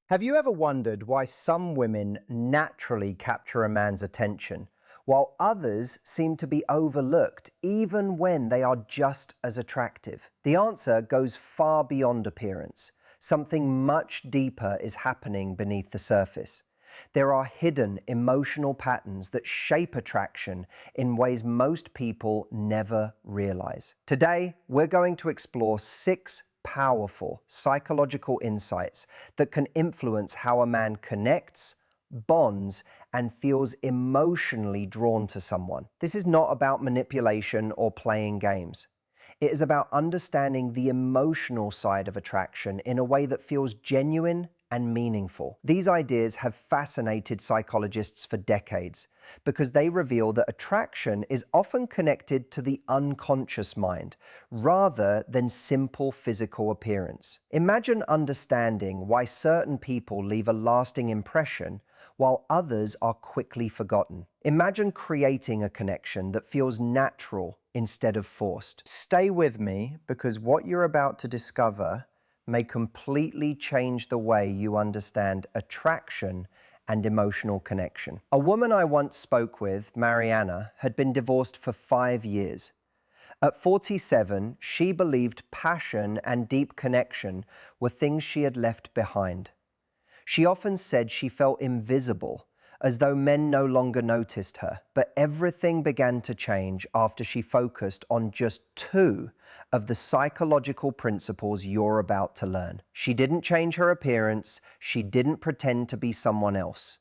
Have you ever wondered why some women naturally capture a man's attention, while others seem to be overlooked even when they are just as attractive? The answer goes far beyond appearance. Something much deeper is happening beneath the surface. There are hidden emotional patterns that shape attraction in ways most people never realize. Today, we're going to explore 6 powerful psychological insights that can influence how a man connects, bonds, and feels emotionally drawn to someone. This is not about manipulation or playing games. It is about understanding the emotional side of attraction in a way that feels genuine and meaningful. These ideas have fascinated psychologists for decades because they reveal that attraction is often connected to the unconscious mind rather than simple physical appearance. Imagine understanding why certain people leave a lasting impression while others are quickly forgotten. Imagine creating a connection that feels natural instead of forced. Stay with me because what you're about to discover may completely change the way you understand attraction and emotional connection. A woman I once spoke with, Mariana, had been divorced for 5 years. At 47, she believed passion and deep connection were things she had left behind. She often said she felt invisible, as though men no longer noticed her. But everything began to change after she focused on just 2 of the psychological principles you're about to learn. She didn't change her appearance. She didn't pretend to be someone else.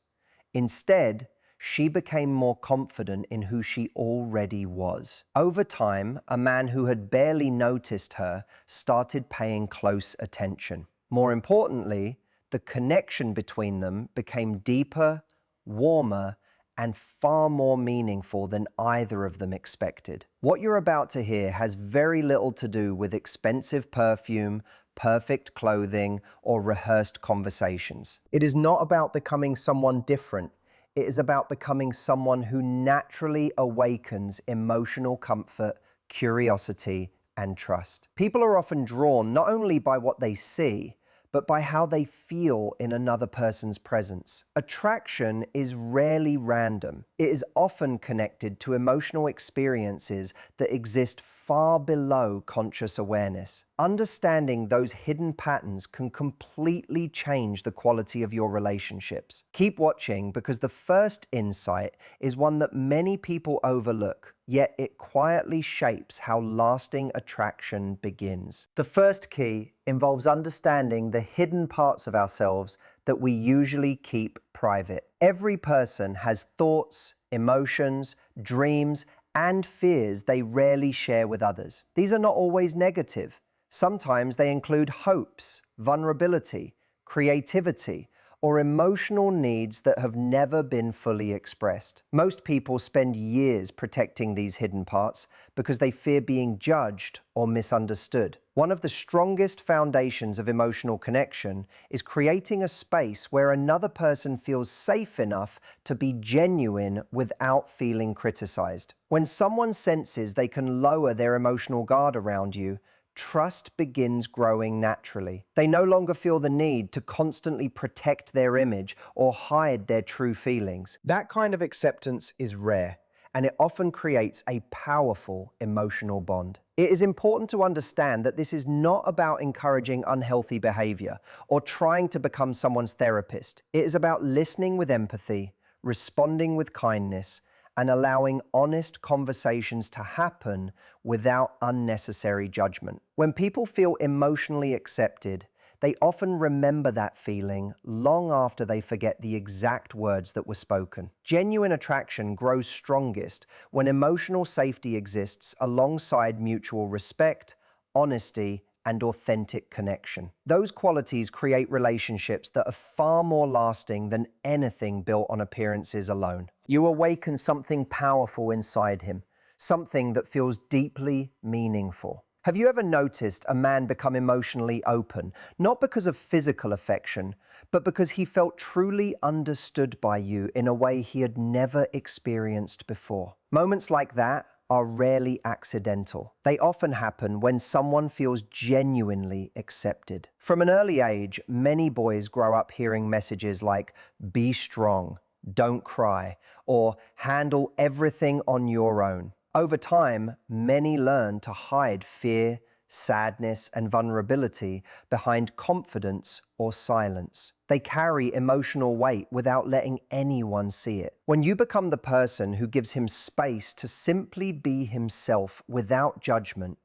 Instead, she became more confident in who she already was. Over time, a man who had barely noticed her started paying close attention. More importantly, the connection between them became deeper, warmer, and far more meaningful than either of them expected. What you're about to hear has very little to do with expensive perfume, perfect clothing, or rehearsed conversations. It is not about becoming someone different. It is about becoming someone who naturally awakens emotional comfort, curiosity, and trust. People are often drawn not only by what they see, but by how they feel in another person's presence. Attraction is rarely random. It is often connected to emotional experiences that exist far below conscious awareness. Understanding those hidden patterns can completely change the quality of your relationships. Keep watching because the first insight is one that many people overlook, yet it quietly shapes how lasting attraction begins. The first key involves understanding the hidden parts of ourselves that we usually keep private. Every person has thoughts, emotions, dreams, and fears they rarely share with others. These are not always negative. Sometimes they include hopes, vulnerability, creativity, or emotional needs that have never been fully expressed. Most people spend years protecting these hidden parts because they fear being judged or misunderstood. One of the strongest foundations of emotional connection is creating a space where another person feels safe enough to be genuine without feeling criticized. When someone senses they can lower their emotional guard around you, trust begins growing naturally. They no longer feel the need to constantly protect their image or hide their true feelings. That kind of acceptance is rare, and it often creates a powerful emotional bond. It is important to understand that this is not about encouraging unhealthy behavior or trying to become someone's therapist. It is about listening with empathy, responding with kindness, and allowing honest conversations to happen without unnecessary judgment. When people feel emotionally accepted, they often remember that feeling long after they forget the exact words that were spoken. Genuine attraction grows strongest when emotional safety exists alongside mutual respect, honesty, and authentic connection. Those qualities create relationships that are far more lasting than anything built on appearances alone. You awaken something powerful inside him, something that feels deeply meaningful. Have you ever noticed a man become emotionally open, not because of physical affection, but because he felt truly understood by you in a way he had never experienced before? Moments like that, are rarely accidental. They often happen when someone feels genuinely accepted. From an early age, many boys grow up hearing messages like, "Be strong, don't cry," or "handle everything on your own." Over time, many learn to hide fear, sadness, and vulnerability behind confidence or silence. They carry emotional weight without letting anyone see it. When you become the person who gives him space to simply be himself without judgment,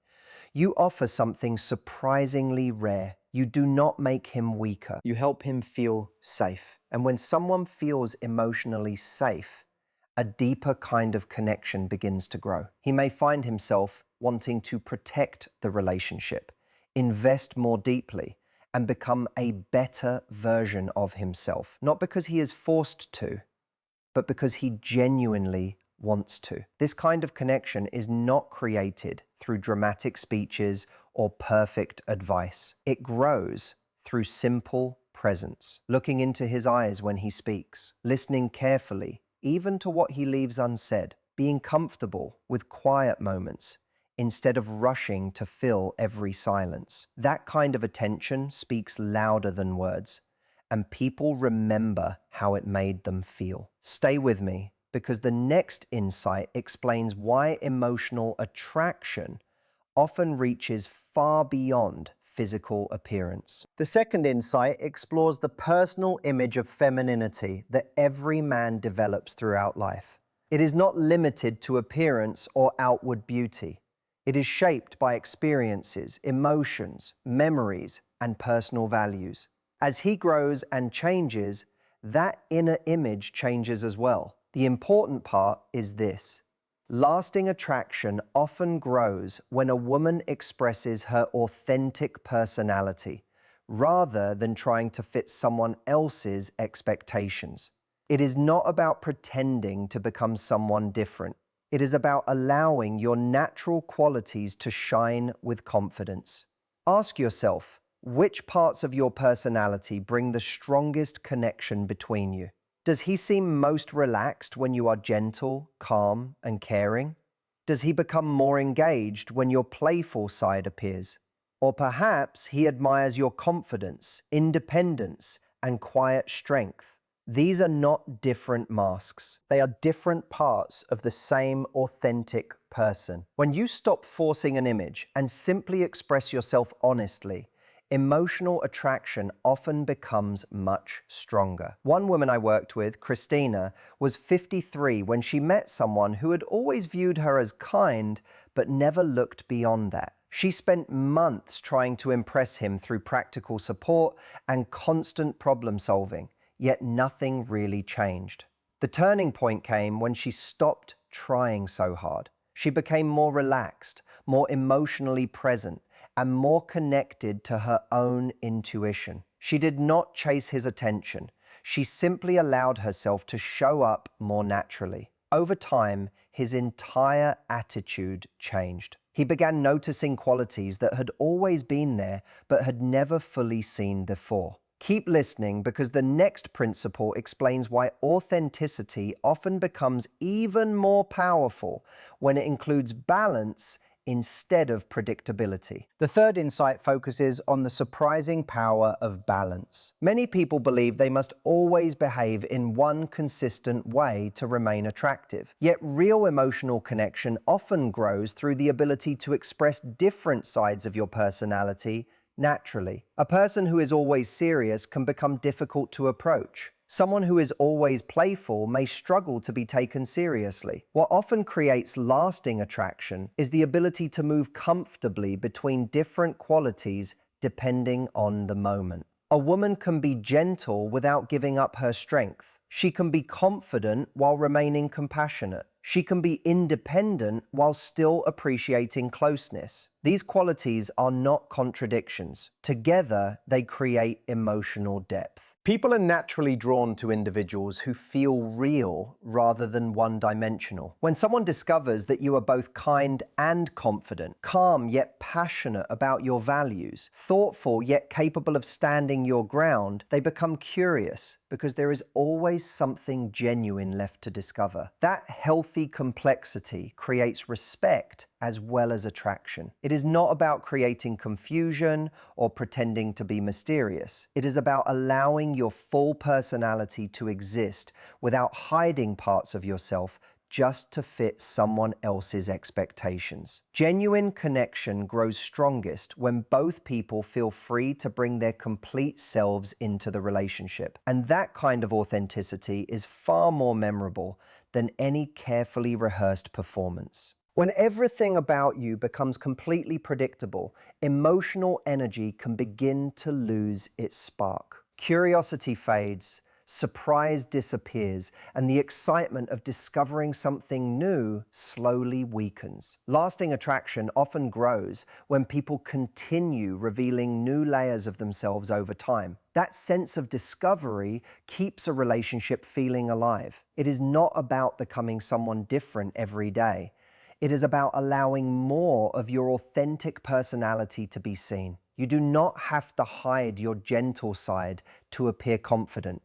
you offer something surprisingly rare. You do not make him weaker. You help him feel safe. And when someone feels emotionally safe, a deeper kind of connection begins to grow. He may find himself wanting to protect the relationship, invest more deeply, and become a better version of himself. Not because he is forced to, but because he genuinely wants to. This kind of connection is not created through dramatic speeches or perfect advice. It grows through simple presence, looking into his eyes when he speaks, listening carefully, even to what he leaves unsaid, being comfortable with quiet moments instead of rushing to fill every silence. That kind of attention speaks louder than words, and people remember how it made them feel. Stay with me, because the next insight explains why emotional attraction often reaches far beyond physical appearance. The second insight explores the personal image of femininity that every man develops throughout life. It is not limited to appearance or outward beauty. It is shaped by experiences, emotions, memories, and personal values. As he grows and changes, that inner image changes as well. The important part is this: lasting attraction often grows when a woman expresses her authentic personality, rather than trying to fit someone else's expectations. It is not about pretending to become someone different. It is about allowing your natural qualities to shine with confidence. Ask yourself, which parts of your personality bring the strongest connection between you? Does he seem most relaxed when you are gentle, calm, and caring? Does he become more engaged when your playful side appears? Or perhaps he admires your confidence, independence, and quiet strength. These are not different masks. They are different parts of the same authentic person. When you stop forcing an image and simply express yourself honestly, emotional attraction often becomes much stronger. One woman I worked with, Christina, was 53 when she met someone who had always viewed her as kind, but never looked beyond that. She spent months trying to impress him through practical support and constant problem solving, yet nothing really changed. The turning point came when she stopped trying so hard. She became more relaxed, more emotionally present, and more connected to her own intuition. She did not chase his attention. She simply allowed herself to show up more naturally. Over time, his entire attitude changed. He began noticing qualities that had always been there but had never fully seen before. Keep listening, because the next principle explains why authenticity often becomes even more powerful when it includes balance instead of predictability. The third insight focuses on the surprising power of balance. Many people believe they must always behave in one consistent way to remain attractive. Yet real emotional connection often grows through the ability to express different sides of your personality naturally. A person who is always serious can become difficult to approach. Someone who is always playful may struggle to be taken seriously. What often creates lasting attraction is the ability to move comfortably between different qualities depending on the moment. A woman can be gentle without giving up her strength. She can be confident while remaining compassionate. She can be independent while still appreciating closeness. These qualities are not contradictions. Together, they create emotional depth. People are naturally drawn to individuals who feel real rather than one-dimensional. When someone discovers that you are both kind and confident, calm yet passionate about your values, thoughtful yet capable of standing your ground, they become curious because there is always something genuine left to discover. That healthy complexity creates respect as well as attraction. It is not about creating confusion or pretending to be mysterious. It is about allowing your full personality to exist without hiding parts of yourself just to fit someone else's expectations. Genuine connection grows strongest when both people feel free to bring their complete selves into the relationship. And that kind of authenticity is far more memorable than any carefully rehearsed performance. When everything about you becomes completely predictable, emotional energy can begin to lose its spark. Curiosity fades, surprise disappears, and the excitement of discovering something new slowly weakens. Lasting attraction often grows when people continue revealing new layers of themselves over time. That sense of discovery keeps a relationship feeling alive. It is not about becoming someone different every day. It is about allowing more of your authentic personality to be seen. You do not have to hide your gentle side to appear confident.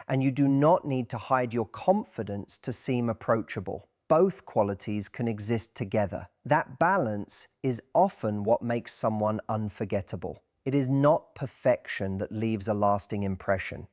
And you do not need to hide your confidence to seem approachable. Both qualities can exist together. That balance is often what makes someone unforgettable. It is not perfection that leaves a lasting impression.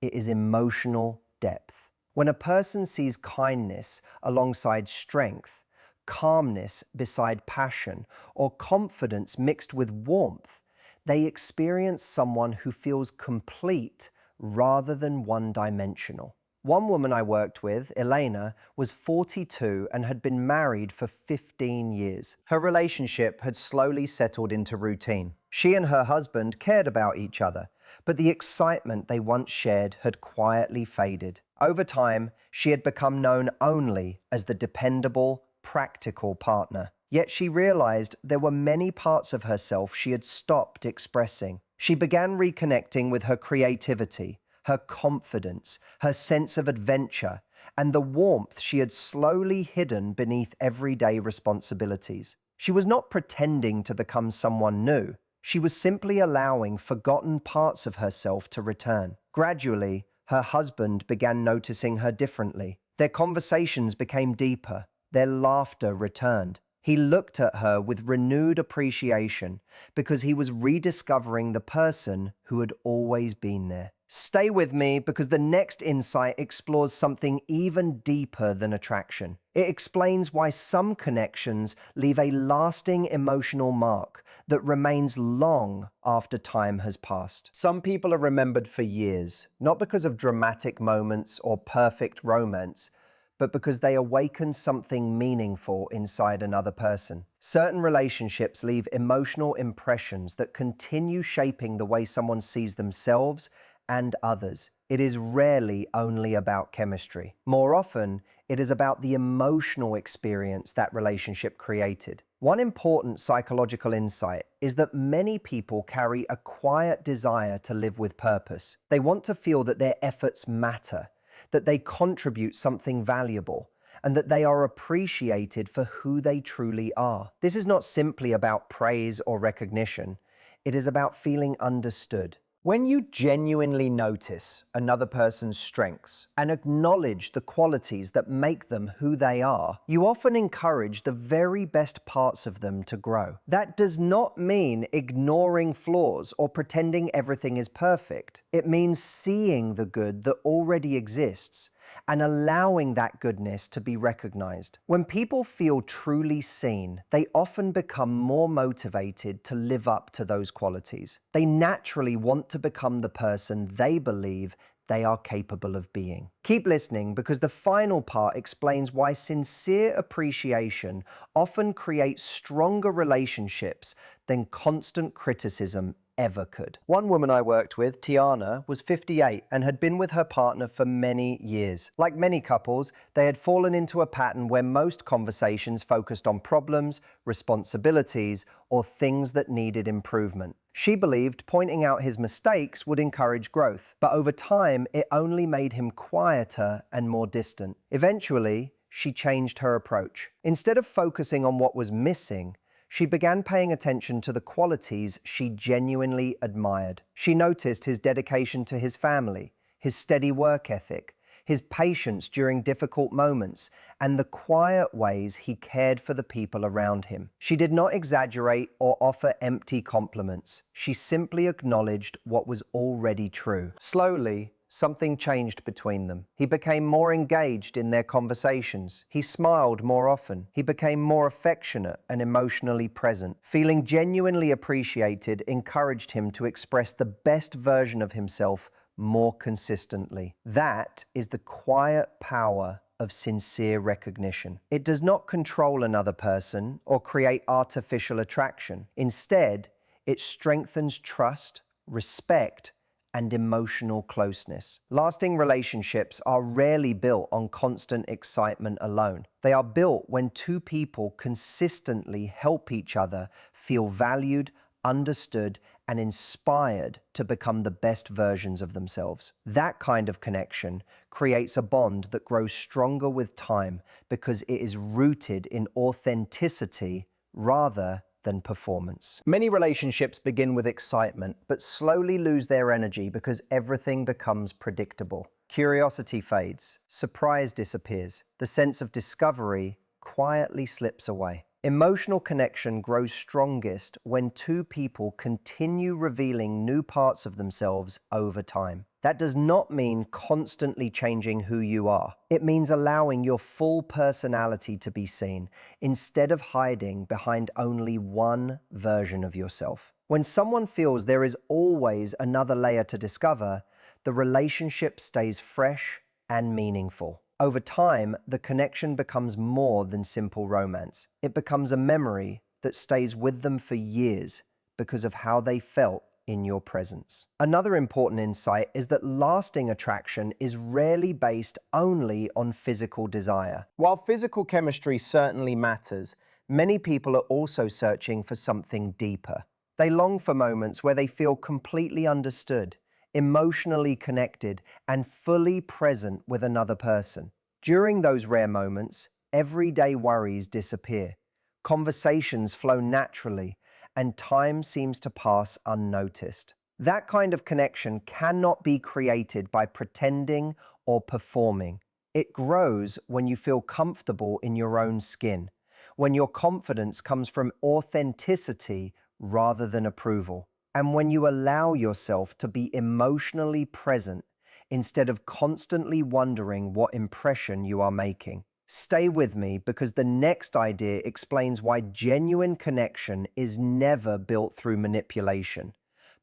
It is emotional depth. When a person sees kindness alongside strength, calmness beside passion, or confidence mixed with warmth, they experience someone who feels complete rather than one-dimensional. One woman I worked with, Elena, was 42 and had been married for 15 years. Her relationship had slowly settled into routine. She and her husband cared about each other, but the excitement they once shared had quietly faded. Over time, she had become known only as the dependable, practical partner. Yet she realized there were many parts of herself she had stopped expressing. She began reconnecting with her creativity, her confidence, her sense of adventure, and the warmth she had slowly hidden beneath everyday responsibilities. She was not pretending to become someone new. She was simply allowing forgotten parts of herself to return. Gradually, her husband began noticing her differently. Their conversations became deeper. Their laughter returned. He looked at her with renewed appreciation because he was rediscovering the person who had always been there. Stay with me because the next insight explores something even deeper than attraction. It explains why some connections leave a lasting emotional mark that remains long after time has passed. Some people are remembered for years, not because of dramatic moments or perfect romance, but because they awaken something meaningful inside another person. Certain relationships leave emotional impressions that continue shaping the way someone sees themselves and others. It is rarely only about chemistry. More often, it is about the emotional experience that relationship created. One important psychological insight is that many people carry a quiet desire to live with purpose. They want to feel that their efforts matter, that they contribute something valuable, and that they are appreciated for who they truly are. This is not simply about praise or recognition. It is about feeling understood. When you genuinely notice another person's strengths and acknowledge the qualities that make them who they are, you often encourage the very best parts of them to grow. That does not mean ignoring flaws or pretending everything is perfect. It means seeing the good that already exists and allowing that goodness to be recognized. When people feel truly seen, they often become more motivated to live up to those qualities. They naturally want to become the person they believe they are capable of being. Keep listening because the final part explains why sincere appreciation often creates stronger relationships than constant criticism ever could. One woman I worked with, Tiana, was 58 and had been with her partner for many years. Like many couples, they had fallen into a pattern where most conversations focused on problems, responsibilities, or things that needed improvement. She believed pointing out his mistakes would encourage growth, but over time, it only made him quieter and more distant. Eventually, she changed her approach. Instead of focusing on what was missing, she began paying attention to the qualities she genuinely admired. She noticed his dedication to his family, his steady work ethic, his patience during difficult moments, and the quiet ways he cared for the people around him. She did not exaggerate or offer empty compliments. She simply acknowledged what was already true. Slowly, something changed between them. He became more engaged in their conversations. He smiled more often. He became more affectionate and emotionally present. Feeling genuinely appreciated encouraged him to express the best version of himself more consistently. That is the quiet power of sincere recognition. It does not control another person or create artificial attraction. Instead, it strengthens trust, respect, and emotional closeness. Lasting relationships are rarely built on constant excitement alone. They are built when two people consistently help each other feel valued, understood, and inspired to become the best versions of themselves. That kind of connection creates a bond that grows stronger with time because it is rooted in authenticity rather than performance. Many relationships begin with excitement, but slowly lose their energy because everything becomes predictable. Curiosity fades, surprise disappears, the sense of discovery quietly slips away. Emotional connection grows strongest when two people continue revealing new parts of themselves over time. That does not mean constantly changing who you are. It means allowing your full personality to be seen instead of hiding behind only one version of yourself. When someone feels there is always another layer to discover, the relationship stays fresh and meaningful. Over time, the connection becomes more than simple romance. It becomes a memory that stays with them for years because of how they felt in your presence. Another important insight is that lasting attraction is rarely based only on physical desire. While physical chemistry certainly matters, many people are also searching for something deeper. They long for moments where they feel completely understood, emotionally connected, and fully present with another person. During those rare moments, everyday worries disappear, conversations flow naturally, and time seems to pass unnoticed. That kind of connection cannot be created by pretending or performing. It grows when you feel comfortable in your own skin, when your confidence comes from authenticity rather than approval, and when you allow yourself to be emotionally present instead of constantly wondering what impression you are making. Stay with me because the next idea explains why genuine connection is never built through manipulation,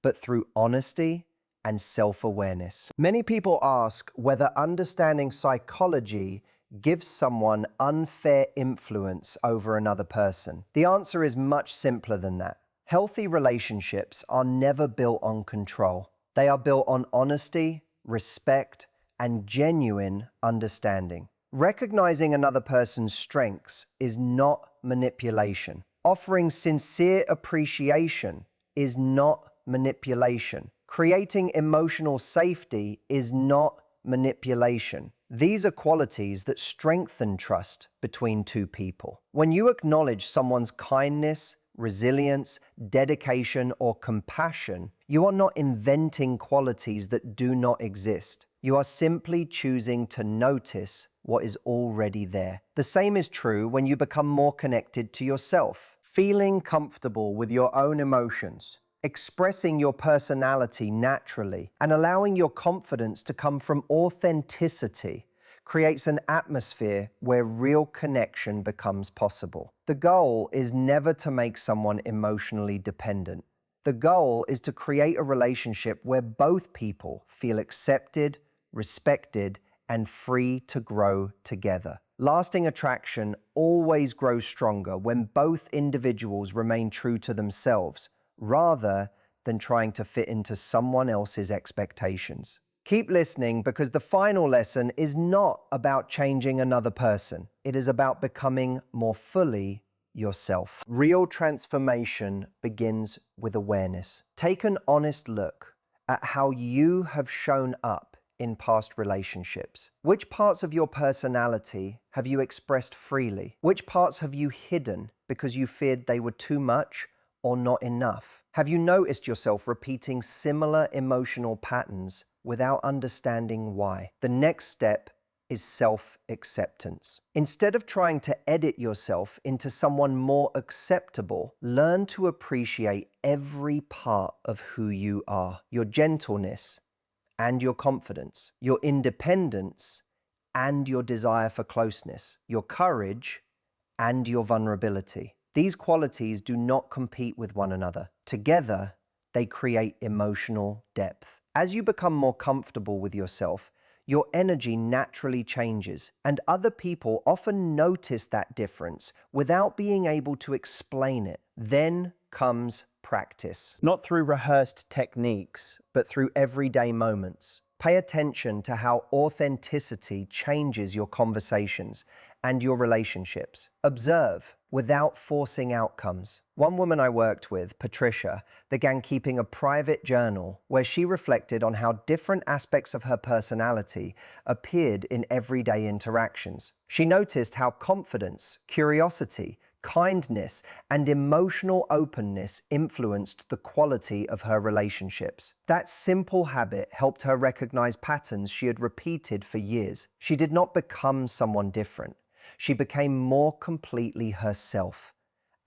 but through honesty and self-awareness. Many people ask whether understanding psychology gives someone unfair influence over another person. The answer is much simpler than that. Healthy relationships are never built on control. They are built on honesty, respect, and genuine understanding. Recognizing another person's strengths is not manipulation. Offering sincere appreciation is not manipulation. Creating emotional safety is not manipulation. These are qualities that strengthen trust between two people. When you acknowledge someone's kindness, resilience, dedication, or compassion, you are not inventing qualities that do not exist. You are simply choosing to notice what is already there. The same is true when you become more connected to yourself. Feeling comfortable with your own emotions, expressing your personality naturally, and allowing your confidence to come from authenticity creates an atmosphere where real connection becomes possible. The goal is never to make someone emotionally dependent. The goal is to create a relationship where both people feel accepted, respected, and free to grow together. Lasting attraction always grows stronger when both individuals remain true to themselves, rather than trying to fit into someone else's expectations. Keep listening, because the final lesson is not about changing another person. It is about becoming more fully yourself. Real transformation begins with awareness. Take an honest look at how you have shown up in past relationships. Which parts of your personality have you expressed freely? Which parts have you hidden because you feared they were too much or not enough? Have you noticed yourself repeating similar emotional patterns without understanding why? The next step is self-acceptance. Instead of trying to edit yourself into someone more acceptable, learn to appreciate every part of who you are. Your gentleness and your confidence, your independence and your desire for closeness, your courage and your vulnerability. These qualities do not compete with one another. Together, they create emotional depth. As you become more comfortable with yourself, your energy naturally changes, and other people often notice that difference without being able to explain it. Then comes practice. Not through rehearsed techniques, but through everyday moments. Pay attention to how authenticity changes your conversations and your relationships. Observe without forcing outcomes. One woman I worked with, Patricia, began keeping a private journal where she reflected on how different aspects of her personality appeared in everyday interactions. She noticed how confidence, curiosity, kindness, and emotional openness influenced the quality of her relationships. That simple habit helped her recognize patterns she had repeated for years. She did not become someone different. She became more completely herself.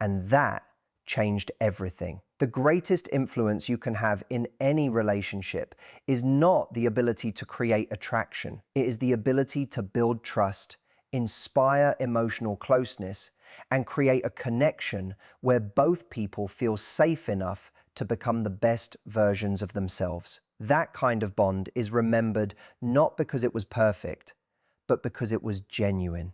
And that changed everything. The greatest influence you can have in any relationship is not the ability to create attraction. It is the ability to build trust, inspire emotional closeness, and create a connection where both people feel safe enough to become the best versions of themselves. That kind of bond is remembered not because it was perfect, but because it was genuine.